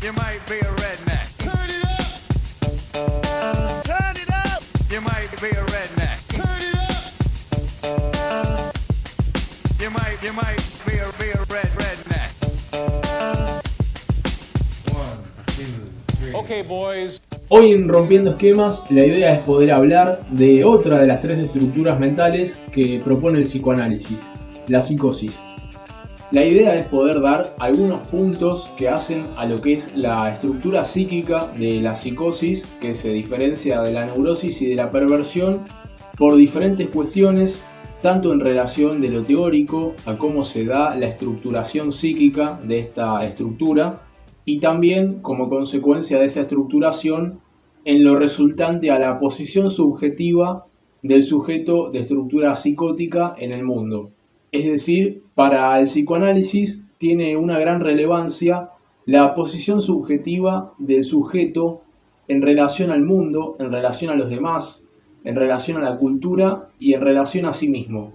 You might be a redneck. Turn it up. Turn it up. You might be a redneck. Turn it up. You might be a redneck. 1, 2, 3. Okay, boys. Hoy en Rompiendo Esquemas la idea es poder hablar de otra de las tres estructuras mentales que propone el psicoanálisis, la psicosis. La idea es poder dar algunos puntos que hacen a lo que es la estructura psíquica de la psicosis, que se diferencia de la neurosis y de la perversión por diferentes cuestiones, tanto en relación de lo teórico a cómo se da la estructuración psíquica de esta estructura, y también como consecuencia de esa estructuración en lo resultante a la posición subjetiva del sujeto de estructura psicótica en el mundo. Es decir, para el psicoanálisis tiene una gran relevancia la posición subjetiva del sujeto en relación al mundo, en relación a los demás, en relación a la cultura y en relación a sí mismo.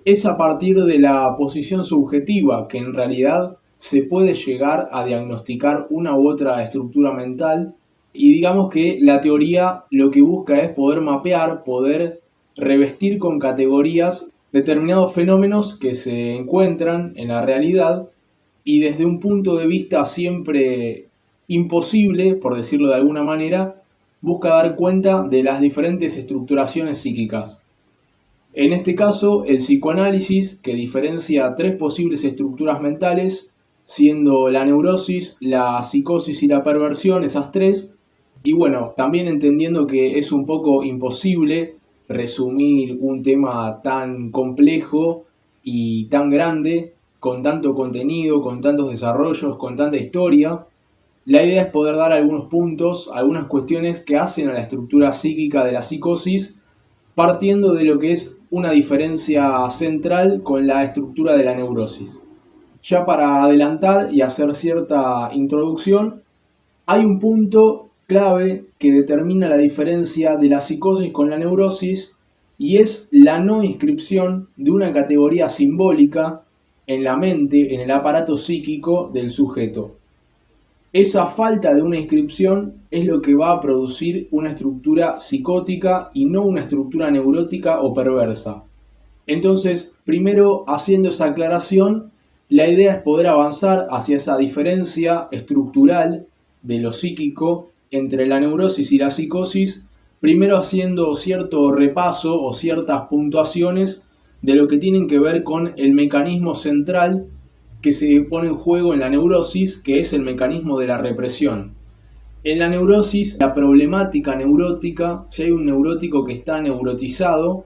Es a partir de la posición subjetiva que en realidad se puede llegar a diagnosticar una u otra estructura mental, y digamos que la teoría lo que busca es poder mapear, poder revestir con categorías determinados fenómenos que se encuentran en la realidad, y desde un punto de vista siempre imposible, por decirlo de alguna manera, busca dar cuenta de las diferentes estructuraciones psíquicas. En este caso, el psicoanálisis, que diferencia tres posibles estructuras mentales, siendo la neurosis, la psicosis y la perversión, esas tres, y bueno, también entendiendo que es un poco imposible resumir un tema tan complejo y tan grande, con tanto contenido, con tantos desarrollos, con tanta historia, la idea es poder dar algunos puntos, algunas cuestiones que hacen a la estructura psíquica de la psicosis, partiendo de lo que es una diferencia central con la estructura de la neurosis. Ya para adelantar y hacer cierta introducción, hay un punto clave que determina la diferencia de la psicosis con la neurosis, y es la no inscripción de una categoría simbólica en la mente, en el aparato psíquico del sujeto. Esa falta de una inscripción es lo que va a producir una estructura psicótica y no una estructura neurótica o perversa. Entonces, primero, haciendo esa aclaración, la idea es poder avanzar hacia esa diferencia estructural de lo psíquico entre la neurosis y la psicosis, primero haciendo cierto repaso o ciertas puntuaciones de lo que tienen que ver con el mecanismo central que se pone en juego en la neurosis, que es el mecanismo de la represión. En la neurosis, la problemática neurótica, si hay un neurótico que está neurotizado,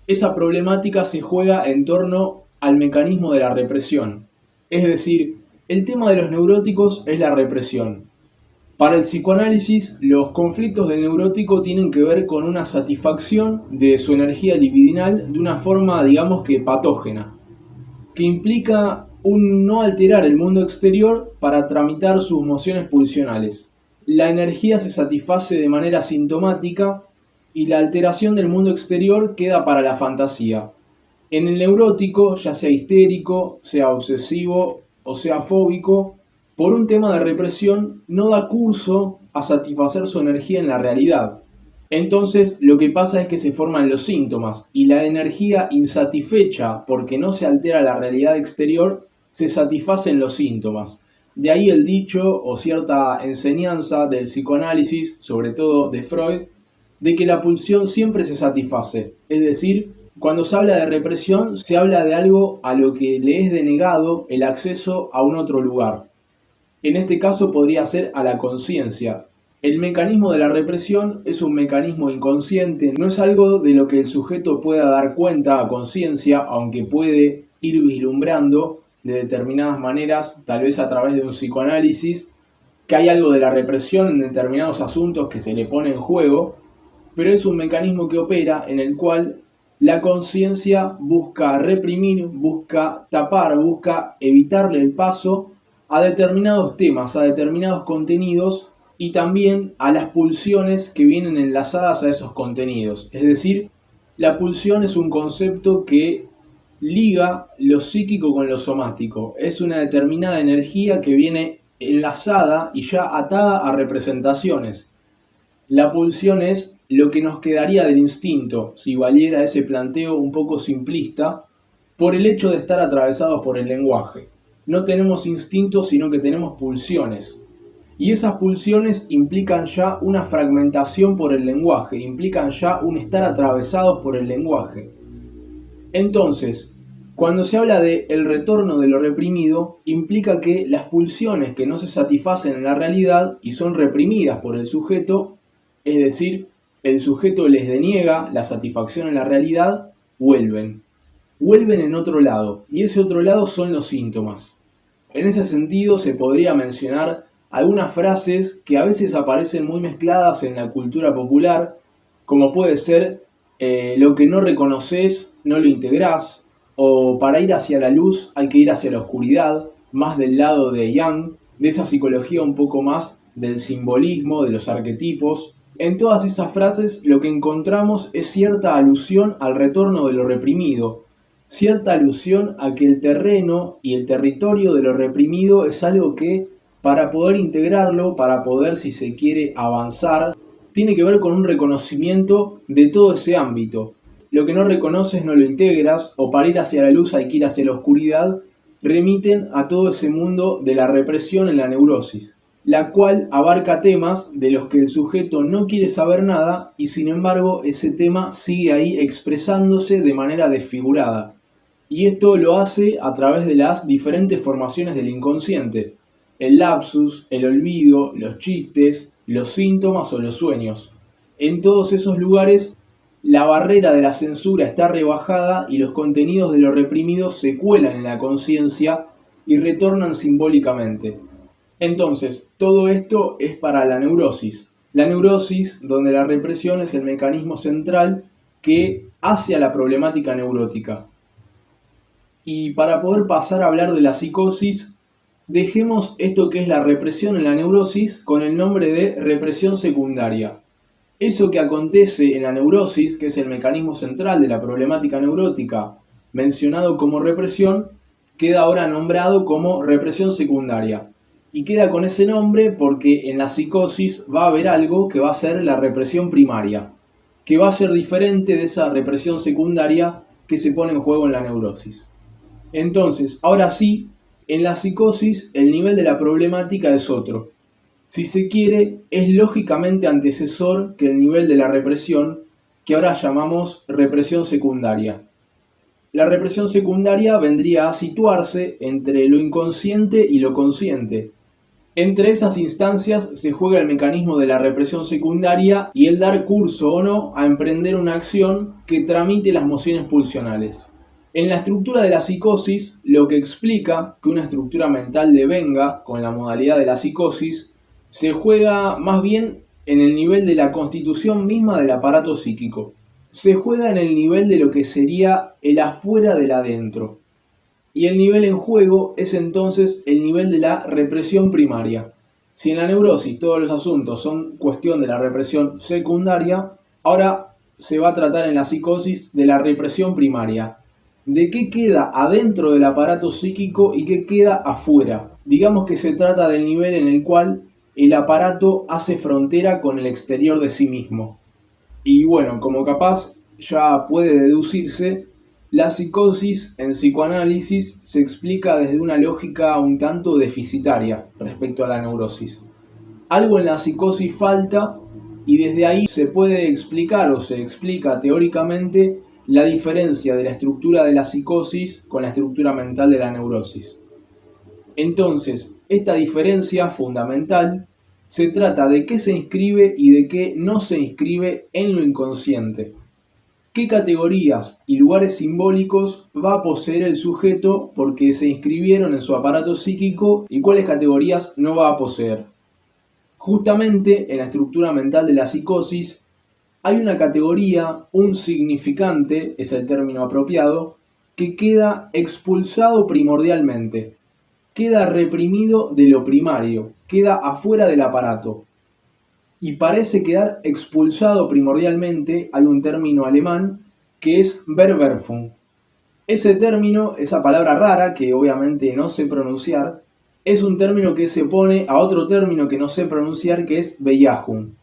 esa problemática se juega en torno al mecanismo de la represión. Es decir, el tema de los neuróticos es la represión. Para el psicoanálisis, los conflictos del neurótico tienen que ver con una satisfacción de su energía libidinal de una forma, digamos que patógena, que implica un no alterar el mundo exterior para tramitar sus mociones pulsionales. La energía se satisface de manera sintomática y la alteración del mundo exterior queda para la fantasía. En el neurótico, ya sea histérico, sea obsesivo o sea fóbico, por un tema de represión no da curso a satisfacer su energía en la realidad. Entonces lo que pasa es que se forman los síntomas, y la energía insatisfecha porque no se altera la realidad exterior se satisface en los síntomas. De ahí el dicho o cierta enseñanza del psicoanálisis, sobre todo de Freud, de que la pulsión siempre se satisface. Es decir, cuando se habla de represión, se habla de algo a lo que le es denegado el acceso a un otro lugar. En este caso podría ser a la conciencia. El mecanismo de la represión es un mecanismo inconsciente, no es algo de lo que el sujeto pueda dar cuenta a conciencia, aunque puede ir vislumbrando de determinadas maneras, tal vez a través de un psicoanálisis, que hay algo de la represión en determinados asuntos que se le pone en juego, pero es un mecanismo que opera en el cual la conciencia busca reprimir, busca tapar, busca evitarle el paso a determinados temas, a determinados contenidos, y también a las pulsiones que vienen enlazadas a esos contenidos. Es decir, la pulsión es un concepto que liga lo psíquico con lo somático. Es una determinada energía que viene enlazada y ya atada a representaciones. La pulsión es lo que nos quedaría del instinto, si valiera ese planteo un poco simplista, por el hecho de estar atravesados por el lenguaje. No tenemos instintos, sino que tenemos pulsiones. Y esas pulsiones implican ya una fragmentación por el lenguaje, implican ya un estar atravesados por el lenguaje. Entonces, cuando se habla de el retorno de lo reprimido, implica que las pulsiones que no se satisfacen en la realidad y son reprimidas por el sujeto, es decir, el sujeto les deniega la satisfacción en la realidad, vuelven en otro lado, y ese otro lado son los síntomas. En ese sentido se podría mencionar algunas frases que a veces aparecen muy mezcladas en la cultura popular, como puede ser lo que no reconoces no lo integrás, o para ir hacia la luz hay que ir hacia la oscuridad, más del lado de Jung, de esa psicología un poco más del simbolismo, de los arquetipos. En todas esas frases lo que encontramos es cierta alusión al retorno de lo reprimido, cierta alusión a que el terreno y el territorio de lo reprimido es algo que, para poder integrarlo, para poder, si se quiere, avanzar, tiene que ver con un reconocimiento de todo ese ámbito. Lo que no reconoces no lo integras, o para ir hacia la luz hay que ir hacia la oscuridad, remiten a todo ese mundo de la represión en la neurosis, la cual abarca temas de los que el sujeto no quiere saber nada y sin embargo ese tema sigue ahí expresándose de manera desfigurada. Y esto lo hace a través de las diferentes formaciones del inconsciente, el lapsus, el olvido, los chistes, los síntomas o los sueños. En todos esos lugares la barrera de la censura está rebajada y los contenidos de lo reprimido se cuelan en la conciencia y retornan simbólicamente. Entonces, todo esto es para la neurosis. La neurosis, donde la represión es el mecanismo central que hace a la problemática neurótica. Y para poder pasar a hablar de la psicosis, dejemos esto que es la represión en la neurosis con el nombre de represión secundaria. Eso que acontece en la neurosis, que es el mecanismo central de la problemática neurótica, mencionado como represión, queda ahora nombrado como represión secundaria. Y queda con ese nombre porque en la psicosis va a haber algo que va a ser la represión primaria, que va a ser diferente de esa represión secundaria que se pone en juego en la neurosis. Entonces, ahora sí, en la psicosis el nivel de la problemática es otro. Si se quiere, es lógicamente antecesor que el nivel de la represión, que ahora llamamos represión secundaria. La represión secundaria vendría a situarse entre lo inconsciente y lo consciente. Entre esas instancias se juega el mecanismo de la represión secundaria y el dar curso o no a emprender una acción que tramite las mociones pulsionales. En la estructura de la psicosis, lo que explica que una estructura mental devenga con la modalidad de la psicosis, se juega más bien en el nivel de la constitución misma del aparato psíquico. Se juega en el nivel de lo que sería el afuera del adentro. Y el nivel en juego es entonces el nivel de la represión primaria. Si en la neurosis todos los asuntos son cuestión de la represión secundaria, ahora se va a tratar en la psicosis de la represión primaria. ¿De qué queda adentro del aparato psíquico y qué queda afuera? Digamos que se trata del nivel en el cual el aparato hace frontera con el exterior de sí mismo. Y bueno, como capaz ya puede deducirse, la psicosis en psicoanálisis se explica desde una lógica un tanto deficitaria respecto a la neurosis. Algo en la psicosis falta y desde ahí se puede explicar o se explica teóricamente la diferencia de la estructura de la psicosis con la estructura mental de la neurosis. Entonces, esta diferencia fundamental se trata de qué se inscribe y de qué no se inscribe en lo inconsciente. ¿Qué categorías y lugares simbólicos va a poseer el sujeto porque se inscribieron en su aparato psíquico y cuáles categorías no va a poseer? Justamente en la estructura mental de la psicosis hay una categoría, un significante, es el término apropiado, que queda expulsado primordialmente, queda reprimido de lo primario, queda afuera del aparato. Y parece quedar expulsado primordialmente, hay un término alemán que es Verwerfung. Ese término, esa palabra rara que obviamente no sé pronunciar, es un término que se opone a otro término que no sé pronunciar, que es Beyahun,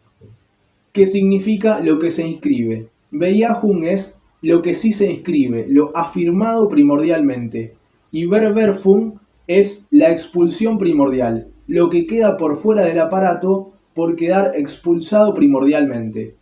que significa lo que se inscribe. Beyahun es lo que sí se inscribe, lo afirmado primordialmente. Y Verwerfung es la expulsión primordial, lo que queda por fuera del aparato por quedar expulsado primordialmente.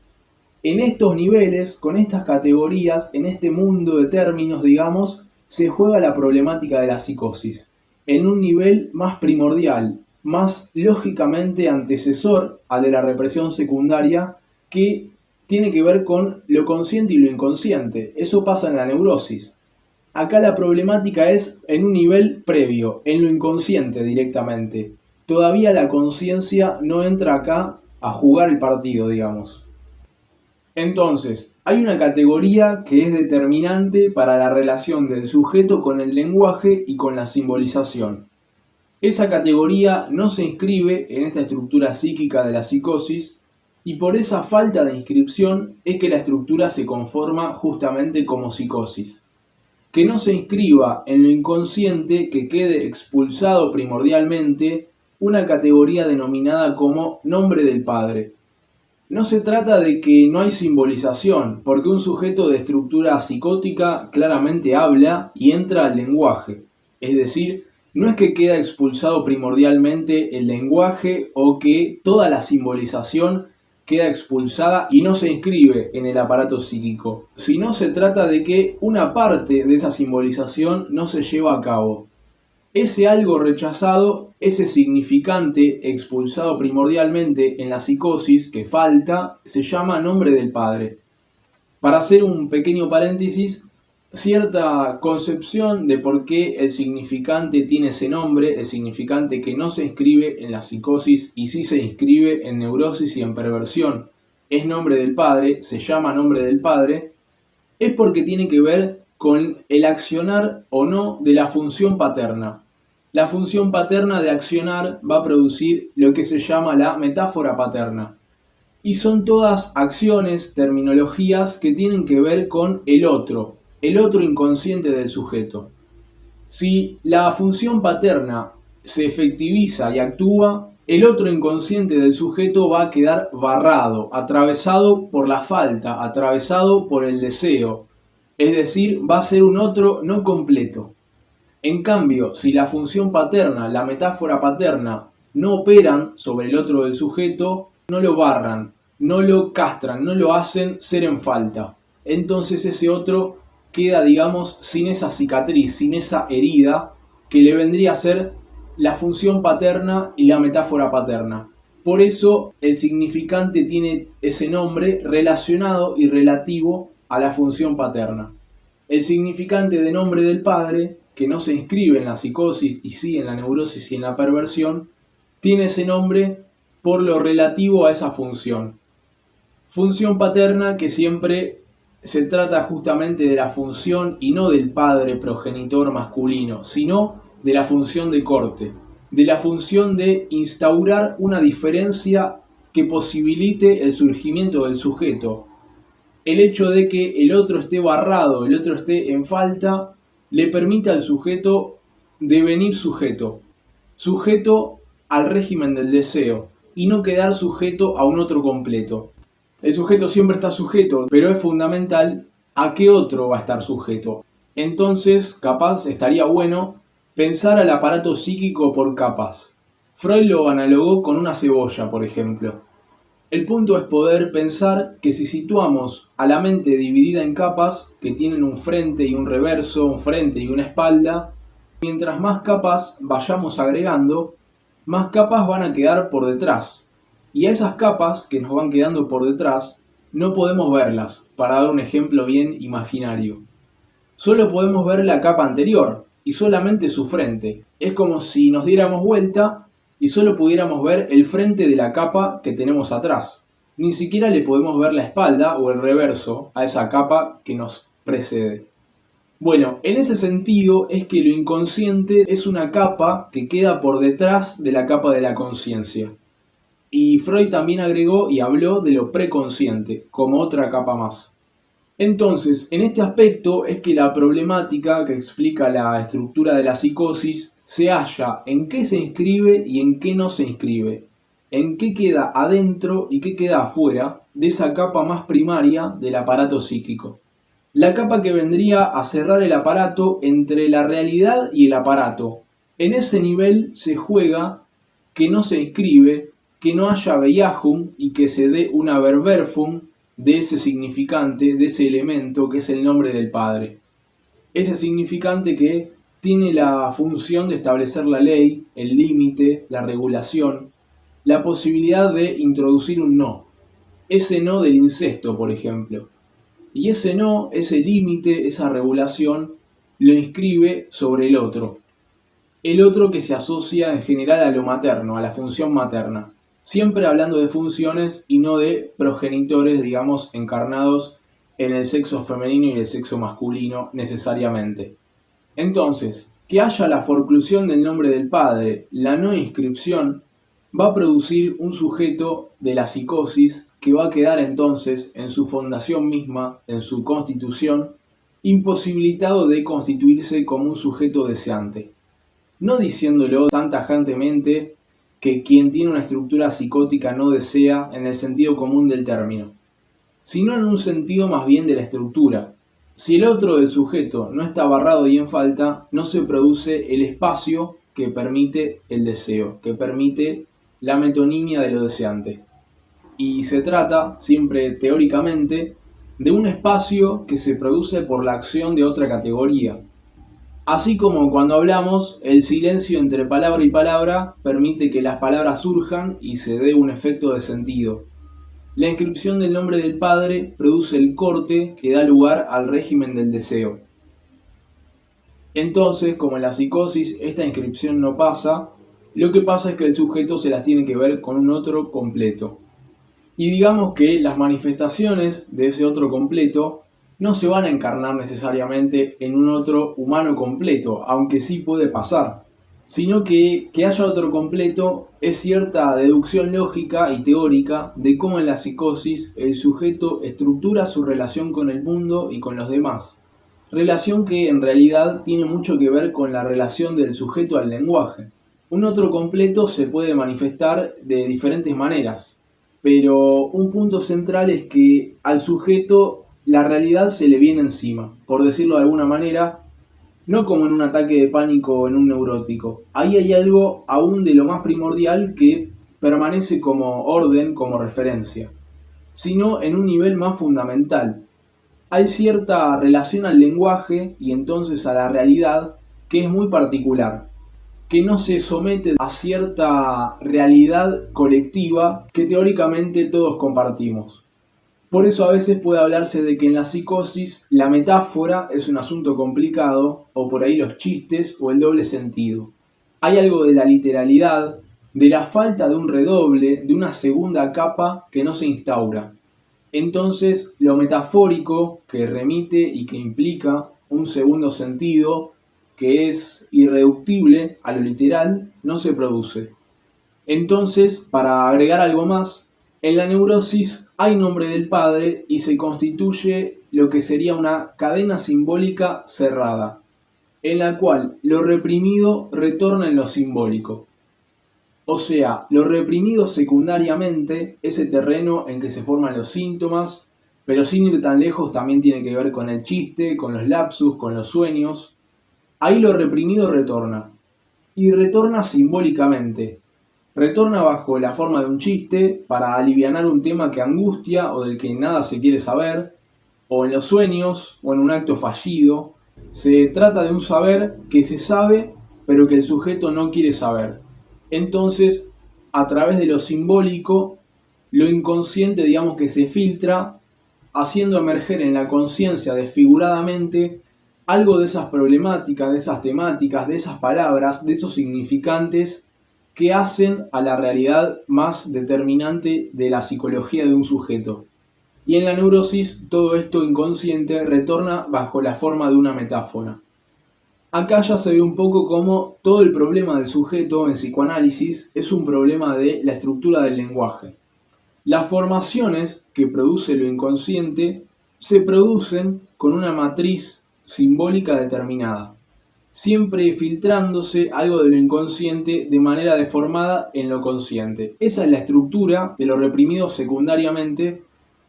En estos niveles, con estas categorías, en este mundo de términos, digamos, se juega la problemática de la psicosis. En un nivel más primordial, más lógicamente antecesor al de la represión secundaria, que tiene que ver con lo consciente y lo inconsciente. Eso pasa en la neurosis. Acá la problemática es en un nivel previo, en lo inconsciente directamente. Todavía la conciencia no entra acá a jugar el partido, digamos. Entonces, hay una categoría que es determinante para la relación del sujeto con el lenguaje y con la simbolización. Esa categoría no se inscribe en esta estructura psíquica de la psicosis, y por esa falta de inscripción es que la estructura se conforma justamente como psicosis. Que no se inscriba en lo inconsciente, que quede expulsado primordialmente una categoría denominada como nombre del padre. No se trata de que no hay simbolización, porque un sujeto de estructura psicótica claramente habla y entra al lenguaje. Es decir, no es que queda expulsado primordialmente el lenguaje o que toda la simbolización queda expulsada y no se inscribe en el aparato psíquico, sino se trata de que una parte de esa simbolización no se lleva a cabo. Ese algo rechazado, ese significante expulsado primordialmente en la psicosis que falta, se llama nombre del padre. Para hacer un pequeño paréntesis, cierta concepción de por qué el significante tiene ese nombre, el significante que no se inscribe en la psicosis y sí se inscribe en neurosis y en perversión, es nombre del padre, se llama nombre del padre, es porque tiene que ver con el accionar o no de la función paterna. La función paterna de accionar va a producir lo que se llama la metáfora paterna. Y son todas acciones, terminologías que tienen que ver con el otro inconsciente del sujeto. Si la función paterna se efectiviza y actúa, el otro inconsciente del sujeto va a quedar barrado, atravesado por la falta, atravesado por el deseo. Es decir, va a ser un otro no completo. En cambio, si la función paterna, la metáfora paterna, no operan sobre el otro del sujeto, no lo barran, no lo castran, no lo hacen ser en falta. Entonces ese otro queda, digamos, sin esa cicatriz, sin esa herida que le vendría a ser la función paterna y la metáfora paterna. Por eso el significante tiene ese nombre relacionado y relativo a la función paterna. El significante de nombre del padre, que no se inscribe en la psicosis y sí en la neurosis y en la perversión, tiene ese nombre por lo relativo a esa función. Función paterna que siempre se trata justamente de la función y no del padre progenitor masculino, sino de la función de corte, de la función de instaurar una diferencia que posibilite el surgimiento del sujeto. El hecho de que el otro esté barrado, el otro esté en falta, le permite al sujeto devenir sujeto, sujeto al régimen del deseo y no quedar sujeto a un otro completo. El sujeto siempre está sujeto, pero es fundamental a qué otro va a estar sujeto. Entonces, capaz estaría bueno pensar al aparato psíquico por capas. Freud lo analogó con una cebolla, por ejemplo. El punto es poder pensar que si situamos a la mente dividida en capas, que tienen un frente y un reverso, un frente y una espalda, mientras más capas vayamos agregando, más capas van a quedar por detrás. Y a esas capas que nos van quedando por detrás, no podemos verlas, para dar un ejemplo bien imaginario. Solo podemos ver la capa anterior, y solamente su frente. Es como si nos diéramos vuelta y solo pudiéramos ver el frente de la capa que tenemos atrás. Ni siquiera le podemos ver la espalda o el reverso a esa capa que nos precede. Bueno, en ese sentido es que lo inconsciente es una capa que queda por detrás de la capa de la conciencia. Y Freud también agregó y habló de lo preconsciente, como otra capa más. Entonces, en este aspecto es que la problemática que explica la estructura de la psicosis se halla en qué se inscribe y en qué no se inscribe, en qué queda adentro y qué queda afuera de esa capa más primaria del aparato psíquico. La capa que vendría a cerrar el aparato entre la realidad y el aparato. En ese nivel se juega que no se inscribe, que no haya Beiajum y que se dé una Verwerfung de ese significante, de ese elemento que es el nombre del Padre. Ese significante que tiene la función de establecer la ley, el límite, la regulación, la posibilidad de introducir un no. Ese no del incesto, por ejemplo. Y ese no, ese límite, esa regulación, lo inscribe sobre el otro. El otro que se asocia en general a lo materno, a la función materna. Siempre hablando de funciones y no de progenitores, digamos, encarnados en el sexo femenino y el sexo masculino necesariamente. Entonces, que haya la forclusión del nombre del padre, la no inscripción, va a producir un sujeto de la psicosis que va a quedar entonces en su fundación misma, en su constitución, imposibilitado de constituirse como un sujeto deseante. No diciéndolo tan tajantemente que quien tiene una estructura psicótica no desea en el sentido común del término, sino en un sentido más bien de la estructura. Si el otro del sujeto no está barrado y en falta, no se produce el espacio que permite el deseo, que permite la metonimia de lo deseante. Y se trata, siempre teóricamente, de un espacio que se produce por la acción de otra categoría. Así como cuando hablamos, el silencio entre palabra y palabra permite que las palabras surjan y se dé un efecto de sentido. La inscripción del nombre del Padre produce el corte que da lugar al régimen del deseo. Entonces, como en la psicosis esta inscripción no pasa, lo que pasa es que el sujeto se las tiene que ver con un otro completo. Y digamos que las manifestaciones de ese otro completo no se van a encarnar necesariamente en un otro humano completo, aunque sí puede pasar, sino que haya otro completo es cierta deducción lógica y teórica de cómo en la psicosis el sujeto estructura su relación con el mundo y con los demás, relación que en realidad tiene mucho que ver con la relación del sujeto al lenguaje. Un otro completo se puede manifestar de diferentes maneras, pero un punto central es que al sujeto la realidad se le viene encima, por decirlo de alguna manera, no como en un ataque de pánico o en un neurótico. Ahí hay algo aún de lo más primordial que permanece como orden, como referencia, sino en un nivel más fundamental. Hay cierta relación al lenguaje y entonces a la realidad que es muy particular, que no se somete a cierta realidad colectiva que teóricamente todos compartimos. Por eso a veces puede hablarse de que en la psicosis la metáfora es un asunto complicado, o por ahí los chistes o el doble sentido. Hay algo de la literalidad, de la falta de un redoble, de una segunda capa que no se instaura. Entonces lo metafórico que remite y que implica un segundo sentido, que es irreductible a lo literal, no se produce. Entonces, para agregar algo más, en la neurosis hay nombre del padre y se constituye lo que sería una cadena simbólica cerrada, en la cual lo reprimido retorna en lo simbólico. O sea, lo reprimido secundariamente, ese terreno en que se forman los síntomas, pero sin ir tan lejos también tiene que ver con el chiste, con los lapsus, con los sueños. Ahí lo reprimido retorna, y retorna simbólicamente. Retorna bajo la forma de un chiste para alivianar un tema que angustia o del que nada se quiere saber, o en los sueños o en un acto fallido. Se trata de un saber que se sabe pero que el sujeto no quiere saber. Entonces, a través de lo simbólico, lo inconsciente digamos que se filtra, haciendo emerger en la conciencia desfiguradamente algo de esas problemáticas, de esas temáticas, de esas palabras, de esos significantes que hacen a la realidad más determinante de la psicología de un sujeto. Y en la neurosis todo esto inconsciente retorna bajo la forma de una metáfora. Acá ya se ve un poco cómo todo el problema del sujeto en psicoanálisis es un problema de la estructura del lenguaje. Las formaciones que produce lo inconsciente se producen con una matriz simbólica determinada. siempre filtrándose algo de lo inconsciente de manera deformada en lo consciente. Esa es la estructura de lo reprimido secundariamente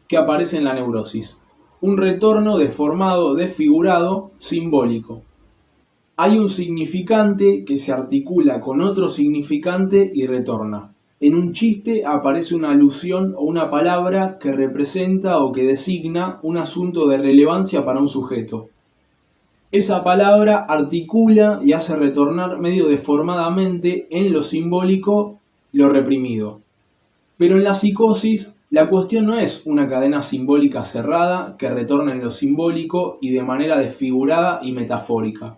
que aparece en la neurosis. Un retorno deformado, desfigurado, simbólico. Hay un significante que se articula con otro significante y retorna. En un chiste aparece una alusión o una palabra que representa o que designa un asunto de relevancia para un sujeto. Esa palabra articula y hace retornar medio deformadamente en lo simbólico lo reprimido. Pero en la psicosis la cuestión no es una cadena simbólica cerrada que retorna en lo simbólico y de manera desfigurada y metafórica,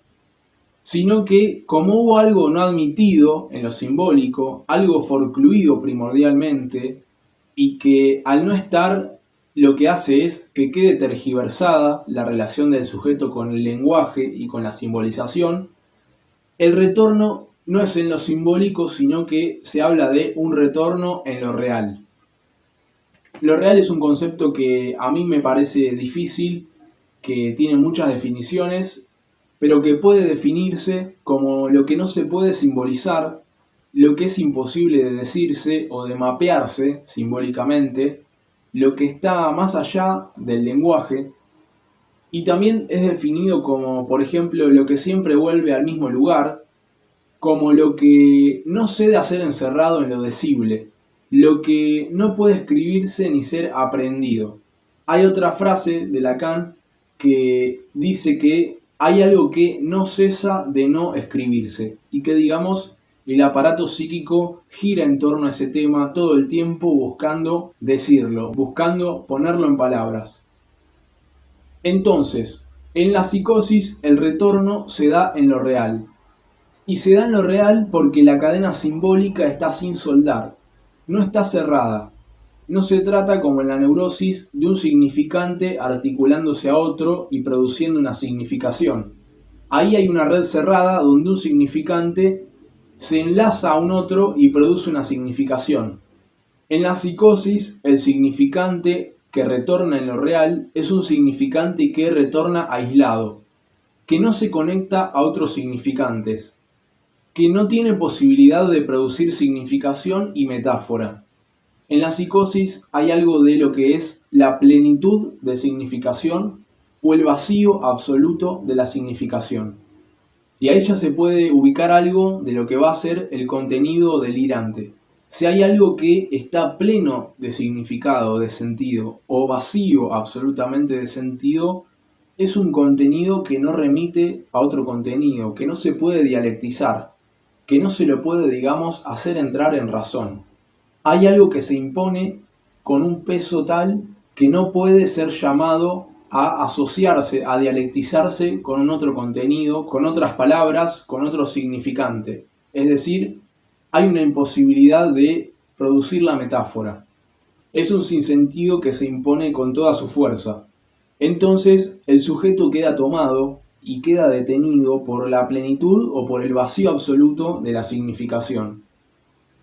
sino que como hubo algo no admitido en lo simbólico, algo forcluido primordialmente, y que al no estar lo que hace es que quede tergiversada la relación del sujeto con el lenguaje y con la simbolización, el retorno no es en lo simbólico, sino que se habla de un retorno en lo real. Lo real es un concepto que a mí me parece difícil, que tiene muchas definiciones, pero que puede definirse como lo que no se puede simbolizar, lo que es imposible de decirse o de mapearse simbólicamente, lo que está más allá del lenguaje, y también es definido como, por ejemplo, lo que siempre vuelve al mismo lugar, como lo que no cede a ser encerrado en lo decible, lo que no puede escribirse ni ser aprendido. Hay otra frase de Lacan que dice que hay algo que no cesa de no escribirse y que, digamos, el aparato psíquico gira en torno a ese tema todo el tiempo buscando decirlo, buscando ponerlo en palabras. Entonces, en la psicosis el retorno se da en lo real. Y se da en lo real porque la cadena simbólica está sin soldar, no está cerrada. No se trata, como en la neurosis, de un significante articulándose a otro y produciendo una significación. Ahí hay una red cerrada donde un significante se enlaza a un otro y produce una significación. En la psicosis, el significante que retorna en lo real es un significante que retorna aislado, que no se conecta a otros significantes, que no tiene posibilidad de producir significación y metáfora. En la psicosis hay algo de lo que es la plenitud de significación o el vacío absoluto de la significación. Y ahí ya se puede ubicar algo de lo que va a ser el contenido delirante. Si hay algo que está pleno de significado, de sentido, o vacío absolutamente de sentido, es un contenido que no remite a otro contenido, que no se puede dialectizar, que no se lo puede, digamos, hacer entrar en razón. Hay algo que se impone con un peso tal que no puede ser llamado a asociarse, a dialectizarse con un otro contenido, con otras palabras, con otro significante. Es decir, hay una imposibilidad de producir la metáfora. Es un sinsentido que se impone con toda su fuerza. Entonces, el sujeto queda tomado y queda detenido por la plenitud o por el vacío absoluto de la significación.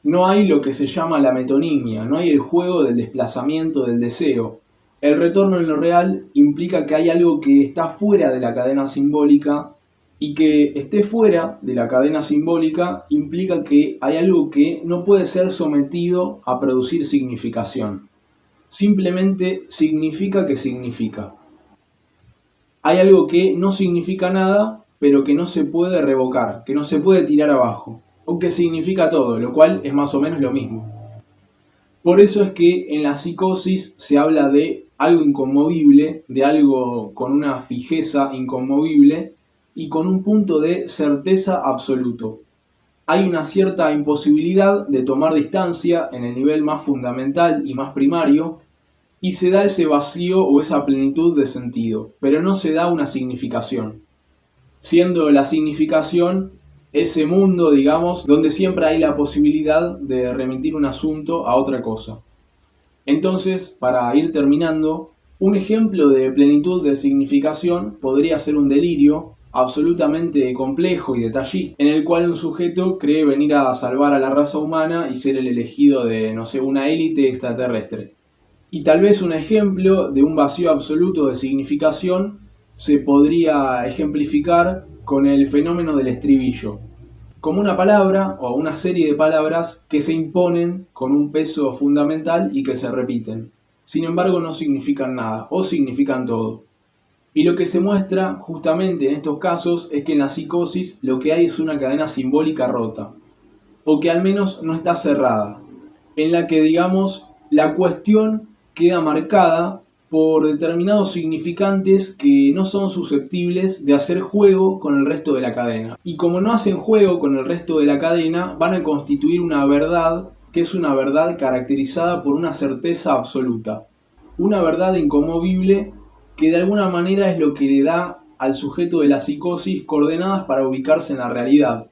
No hay lo que se llama la metonimia, no hay el juego del desplazamiento del deseo. El retorno en lo real implica que hay algo que está fuera de la cadena simbólica, y que esté fuera de la cadena simbólica implica que hay algo que no puede ser sometido a producir significación. Simplemente significa que significa. Hay algo que no significa nada, pero que no se puede revocar, que no se puede tirar abajo, o que significa todo, lo cual es más o menos lo mismo. Por eso es que en la psicosis se habla de algo inconmovible, de algo con una fijeza inconmovible y con un punto de certeza absoluto. Hay una cierta imposibilidad de tomar distancia en el nivel más fundamental y más primario, y se da ese vacío o esa plenitud de sentido, pero no se da una significación, siendo la significación ese mundo, digamos, donde siempre hay la posibilidad de remitir un asunto a otra cosa. Entonces, para ir terminando, un ejemplo de plenitud de significación podría ser un delirio absolutamente complejo y detallista, en el cual un sujeto cree venir a salvar a la raza humana y ser el elegido de, no sé, una élite extraterrestre. Y tal vez un ejemplo de un vacío absoluto de significación se podría ejemplificar con el fenómeno del estribillo, como una palabra o una serie de palabras que se imponen con un peso fundamental y que se repiten. Sin embargo, no significan nada o significan todo. Y lo que se muestra justamente en estos casos es que en la psicosis lo que hay es una cadena simbólica rota, o que al menos no está cerrada, en la que, digamos, la cuestión queda marcada por determinados significantes que no son susceptibles de hacer juego con el resto de la cadena. Y como no hacen juego con el resto de la cadena, van a constituir una verdad que es una verdad caracterizada por una certeza absoluta, una verdad inconmovible que de alguna manera es lo que le da al sujeto de la psicosis coordenadas para ubicarse en la realidad.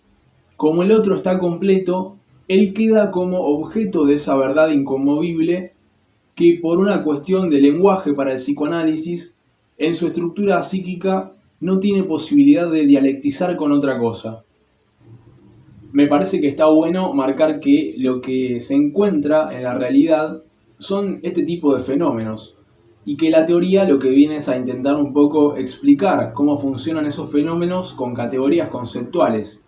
Como el otro está completo, él queda como objeto de esa verdad inconmovible que por una cuestión de lenguaje para el psicoanálisis, en su estructura psíquica no tiene posibilidad de dialectizar con otra cosa. Me parece que está bueno marcar que lo que se encuentra en la realidad son este tipo de fenómenos y que la teoría lo que viene es a intentar un poco explicar cómo funcionan esos fenómenos con categorías conceptuales.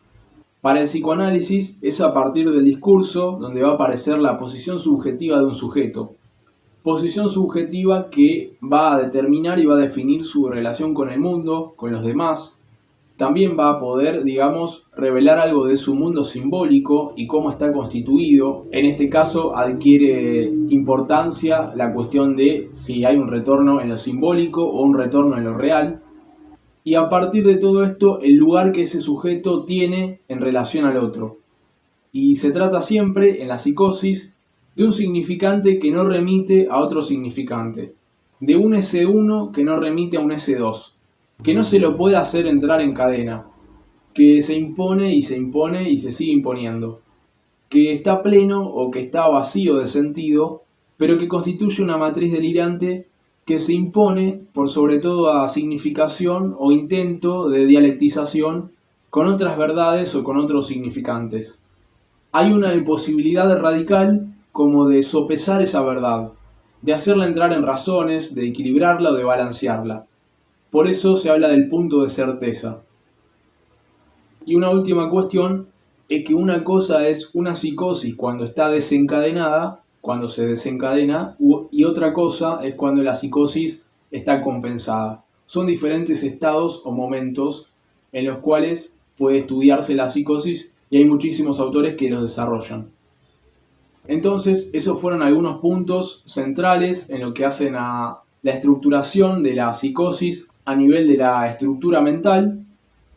Para el psicoanálisis es a partir del discurso donde va a aparecer la posición subjetiva de un sujeto. Posición subjetiva que va a determinar y va a definir su relación con el mundo, con los demás. También va a poder, digamos, revelar algo de su mundo simbólico y cómo está constituido. En este caso adquiere importancia la cuestión de si hay un retorno en lo simbólico o un retorno en lo real. Y a partir de todo esto, el lugar que ese sujeto tiene en relación al otro. Y se trata siempre, en la psicosis, de un significante que no remite a otro significante, de un S1 que no remite a un S2, que no se lo puede hacer entrar en cadena, que se impone y se sigue imponiendo, que está pleno o que está vacío de sentido, pero que constituye una matriz delirante que se impone por sobre todo a significación o intento de dialectización con otras verdades o con otros significantes. Hay una imposibilidad radical como de sopesar esa verdad, de hacerla entrar en razones, de equilibrarla o de balancearla. Por eso se habla del punto de certeza. Y una última cuestión es que una cosa es una psicosis cuando está desencadenada, cuando se desencadena, y otra cosa es cuando la psicosis está compensada. Son diferentes estados o momentos en los cuales puede estudiarse la psicosis y hay muchísimos autores que los desarrollan. Entonces, esos fueron algunos puntos centrales en lo que hacen a la estructuración de la psicosis a nivel de la estructura mental,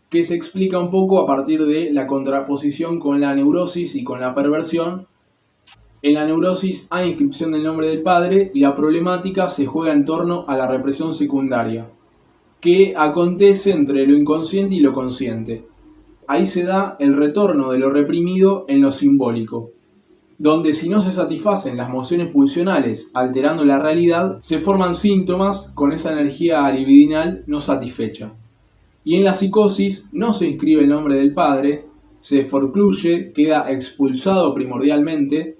que se explica un poco a partir de la contraposición con la neurosis y con la perversión. En la neurosis hay inscripción del nombre del padre y la problemática se juega en torno a la represión secundaria, que acontece entre lo inconsciente y lo consciente. Ahí se da el retorno de lo reprimido en lo simbólico, donde si no se satisfacen las mociones pulsionales alterando la realidad, se forman síntomas con esa energía libidinal no satisfecha. Y en la psicosis no se inscribe el nombre del padre, se forcluye, queda expulsado primordialmente,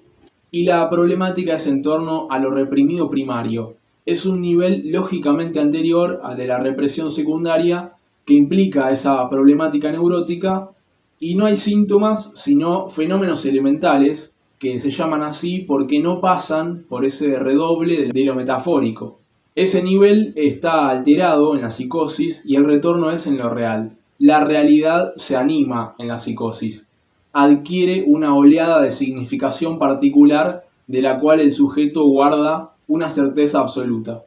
y la problemática es en torno a lo reprimido primario. Es un nivel lógicamente anterior al de la represión secundaria que implica esa problemática neurótica, y no hay síntomas sino fenómenos elementales que se llaman así porque no pasan por ese redoble de lo metafórico. Ese nivel está alterado en la psicosis y el retorno es en lo real. La realidad se anima en la psicosis, adquiere una oleada de significación particular de la cual el sujeto guarda una certeza absoluta.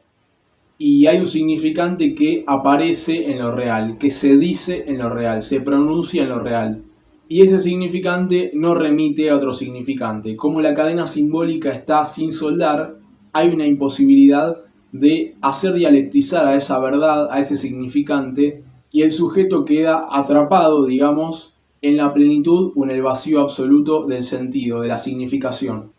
Y hay un significante que aparece en lo real, que se dice en lo real, se pronuncia en lo real. Y ese significante no remite a otro significante. Como la cadena simbólica está sin soldar, hay una imposibilidad de hacer dialectizar a esa verdad, a ese significante, y el sujeto queda atrapado, digamos, en la plenitud o en el vacío absoluto del sentido, de la significación.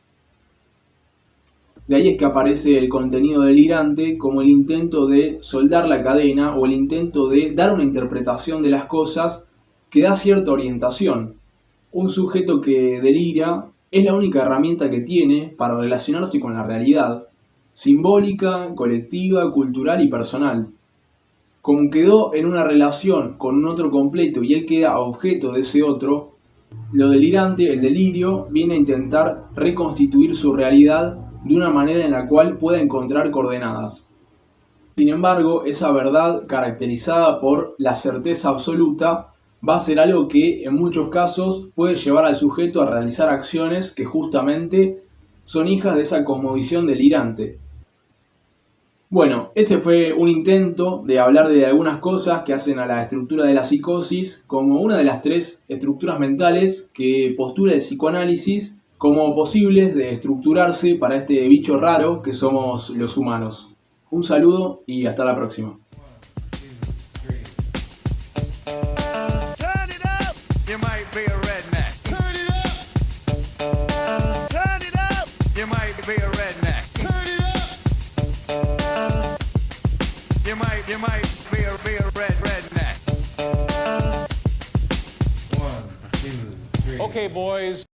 De ahí es que aparece el contenido delirante como el intento de soldar la cadena o el intento de dar una interpretación de las cosas que da cierta orientación. Un sujeto que delira es la única herramienta que tiene para relacionarse con la realidad, simbólica, colectiva, cultural y personal. Como quedó en una relación con un otro completo y él queda objeto de ese otro, lo delirante, el delirio, viene a intentar reconstituir su realidad de una manera en la cual pueda encontrar coordenadas. Sin embargo, esa verdad caracterizada por la certeza absoluta va a ser algo que en muchos casos puede llevar al sujeto a realizar acciones que justamente son hijas de esa cosmovisión delirante. Bueno, ese fue un intento de hablar de algunas cosas que hacen a la estructura de la psicosis como una de las tres estructuras mentales que postula el psicoanálisis como posibles de estructurarse para este bicho raro que somos los humanos. Un saludo y hasta la próxima. Turn it up. You might be a redneck. Turn it up. Turn it up. You might be a redneck. Turn it up. You might be a redneck. 1, 2, 3. Okay, boys.